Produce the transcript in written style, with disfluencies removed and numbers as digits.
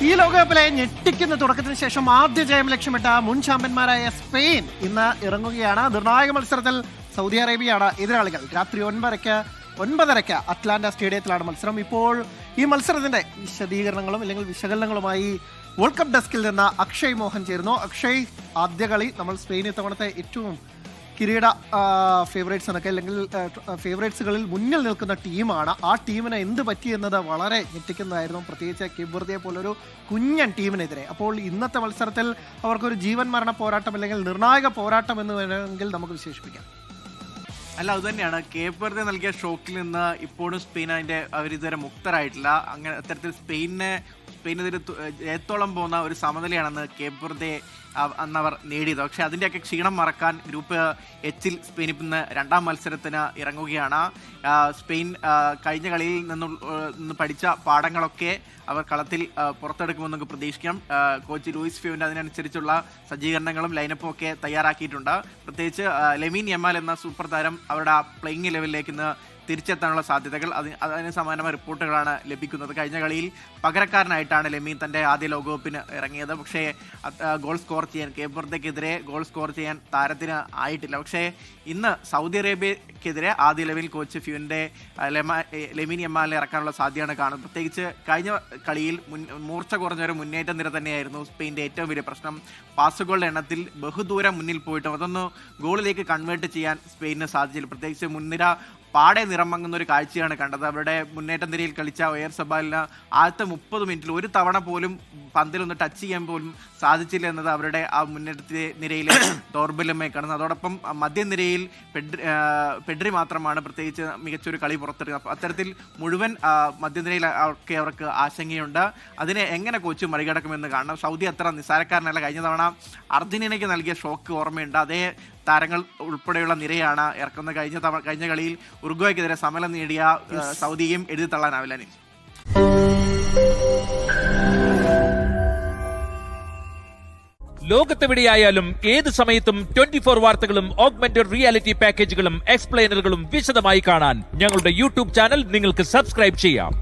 ഈ ലോകകപ്പിലെ ഞെട്ടിക്കുന്ന തുടക്കത്തിന് ശേഷം ആദ്യ ജയം ലക്ഷ്യമിട്ട മുൻ ചാമ്പ്യന്മാരായ സ്പെയിൻ ഇന്ന് ഇറങ്ങുകയാണ്. നിർണായക മത്സരത്തിൽ സൗദി അറേബ്യയാണ് എതിരാളികൾ. രാത്രി 9:30 അറ്റ്ലാന്റ സ്റ്റേഡിയത്തിലാണ് മത്സരം. ഇപ്പോൾ ഈ മത്സരത്തിന്റെ വിശദീകരണങ്ങളും അല്ലെങ്കിൽ വിശകലനങ്ങളുമായി വേൾഡ് കപ്പ് ഡെസ്കിൽ നിന്ന് അക്ഷയ് മോഹൻ ചേരുന്നു. അക്ഷയ്, ആദ്യ കളി നമ്മൾ സ്പെയിൻ ഇത്തവണത്തെ ഏറ്റവും കിരീട ഫേവറേറ്റ്സ് എന്നൊക്കെ അല്ലെങ്കിൽ ഫേവറേറ്റ്സുകളിൽ മുന്നിൽ നിൽക്കുന്ന ടീമാണ്. ആ ടീമിന് എന്ത് പറ്റിയെന്നത് വളരെ ഞെട്ടിക്കുന്നതായിരുന്നു, പ്രത്യേകിച്ച് കേപ്പ് വെർദെ പോലൊരു കുഞ്ഞൻ ടീമിനെതിരെ. അപ്പോൾ ഇന്നത്തെ മത്സരത്തിൽ അവർക്കൊരു ജീവൻ മരണ പോരാട്ടം അല്ലെങ്കിൽ നിർണായക പോരാട്ടം എന്ന് വേണമെങ്കിൽ നമുക്ക് വിശേഷിപ്പിക്കാം. അല്ല, അതുതന്നെയാണ്. കേപ്പ് വെർദെ നൽകിയ ഷോക്കിൽ നിന്ന് ഇപ്പോഴും സ്പെയിൻ അവരിതുവരെ മുക്തരായിട്ടില്ല. അങ്ങനെ അത്തരത്തിൽ സ്പെയിനെതിരെ ജയത്തോളം പോകുന്ന ഒരു സമനിലയാണെന്ന് കേപ്പ് വെർദെ അന്നവർ നേടിയത്. പക്ഷേ അതിൻ്റെയൊക്കെ ക്ഷീണം മറക്കാൻ ഗ്രൂപ്പ് എച്ചിൽ സ്പെയിൻ ഇന്ന് രണ്ടാം മത്സരത്തിന് ഇറങ്ങുകയാണ്. സ്പെയിൻ കഴിഞ്ഞ കളിയിൽ നിന്ന് പഠിച്ച പാഠങ്ങളൊക്കെ അവർ കളത്തിൽ പുറത്തെടുക്കുമെന്ന് നമുക്ക് പ്രതീക്ഷിക്കാം. കോച്ച് ലൂയിസ് ഫിയോന്റെ അതിനനുസരിച്ചുള്ള സജ്ജീകരണങ്ങളും ലൈനപ്പും ഒക്കെ തയ്യാറാക്കിയിട്ടുണ്ട്. പ്രത്യേകിച്ച് ലെമീൻ യമാൽ എന്ന സൂപ്പർ താരം അവരുടെ പ്ലേയിങ് ലെവലിലേക്ക് ഇന്ന് തിരിച്ചെത്താനുള്ള സാധ്യതകൾ അതിന് സമാനമായ റിപ്പോർട്ടുകളാണ് ലഭിക്കുന്നത്. കഴിഞ്ഞ കളിയിൽ പകരക്കാരനായിട്ടാണ് ലെമീൻ തൻ്റെ ആദ്യ ലോകകപ്പിന് ഇറങ്ങിയത്. പക്ഷേ ഗോൾ സ്കോർ ചെയ്യാൻ കേപ്പ് വെർദെക്കെതിരെ ഗോൾ സ്കോർ ചെയ്യാൻ താരത്തിന് ആയിട്ടില്ല. പക്ഷേ ഇന്ന് സൗദി അറേബ്യക്കെതിരെ ആദ്യ ലെവലിൽ കോച്ച് ഫ്യൂന്റെ ലെമീൻ യമാലിനെ ഇറക്കാനുള്ള സാധ്യതയാണ് കാണുന്നത്. പ്രത്യേകിച്ച് കഴിഞ്ഞ കളിയിൽ മൂർച്ച കുറഞ്ഞൊരു മുന്നേറ്റ നിര തന്നെയായിരുന്നു സ്പെയിൻ്റെ ഏറ്റവും വലിയ പ്രശ്നം. പാസുകളുടെ എണ്ണത്തിൽ ബഹുദൂരം മുന്നിൽ പോയിട്ടും അതൊന്ന് ഗോളിലേക്ക് കൺവേർട്ട് ചെയ്യാൻ സ്പെയിനിന് സാധിച്ചില്ല. പ്രത്യേകിച്ച് മുൻനിര പാടെ നിറമങ്ങുന്ന ഒരു കാഴ്ചയാണ് കണ്ടത്. അവരുടെ മുന്നേറ്റ നിരയിൽ കളിച്ച ഒയർ സബാലിന് ആദ്യത്തെ 30 മിനിറ്റിൽ ഒരു തവണ പോലും പന്തിലൊന്ന് ടച്ച് ചെയ്യാൻ പോലും സാധിച്ചില്ല എന്നത് അവരുടെ ആ മുന്നേറ്റ നിരയിലെ ദൗർബല്യമായി കാണുന്നത്. അതോടൊപ്പം മധ്യനിരയിൽ പെഡ്രി മാത്രമാണ് പ്രത്യേകിച്ച് മികച്ചൊരു കളി പുറത്തെടുക്കുന്നത്. അത്തരത്തിൽ മുഴുവൻ മധ്യനിരയിൽ ഒക്കെ അവർക്ക് ആശങ്കയുണ്ട്. അതിനെ എങ്ങനെ കോച്ച് മറികടക്കുമെന്ന് കാണണം. സൗദി അത്ര നിസ്സാരക്കാരനല്ല. കഴിഞ്ഞ തവണ അർജന്റീനയ്ക്ക് നൽകിയ ഷോക്ക് ഓർമ്മയുണ്ട്. അതേ താരങ്ങൾ ഉൾപ്പെടെയുള്ള നിരയാണ് ഇറക്കുന്നത്. കഴിഞ്ഞ കളിയിൽ ഉറുഗ്വേക്കെതിരെ സമനില നേടിയ സൗദിയും എഴുതി തള്ളാനാവില്ല. ലോകത്തെവിടെയായാലും ഏത് സമയത്തും 24 വാർത്തകളും ഓഗ്മെന്റഡ് റിയാലിറ്റി പാക്കേജുകളും എക്സ്പ്ലെയിനറുകളും വിശദമായി കാണാൻ ഞങ്ങളുടെ യൂട്യൂബ് ചാനൽ നിങ്ങൾക്ക് സബ്സ്ക്രൈബ് ചെയ്യാം.